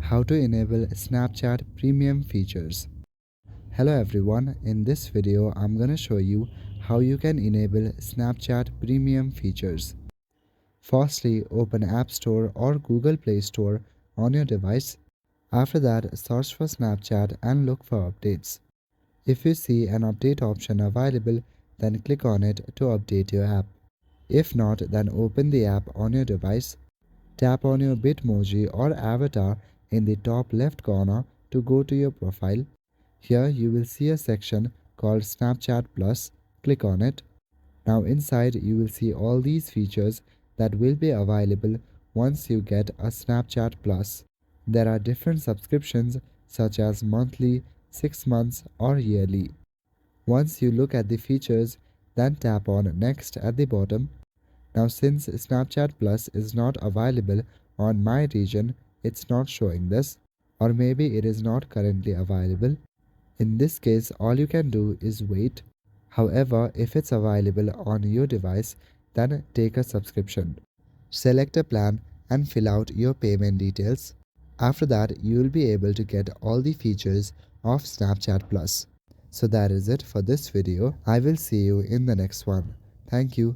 How to enable Snapchat premium features. Hello everyone, in this video I'm gonna show you how you can enable Snapchat premium features. Firstly, open App Store or Google Play Store on your device. After that, search for Snapchat and look for updates. If you see an update option available, then click on it to update your app. If not, then open the app on your device. Tap on your Bitmoji or avatar in the top left corner to go to your profile. Here you will see a section called Snapchat Plus. Click on it. Now inside you will see all these features that will be available once you get a Snapchat Plus. There are different subscriptions such as monthly, 6 months or yearly. Once you look at the features, then tap on Next at the bottom. Now since Snapchat Plus is not available on my region, it's not showing this, or maybe it is not currently available. In this case, all you can do is wait. However, if it's available on your device, then take a subscription. Select a plan and fill out your payment details. After that, you will be able to get all the features of Snapchat Plus. So that is it for this video. I will see you in the next one. Thank you.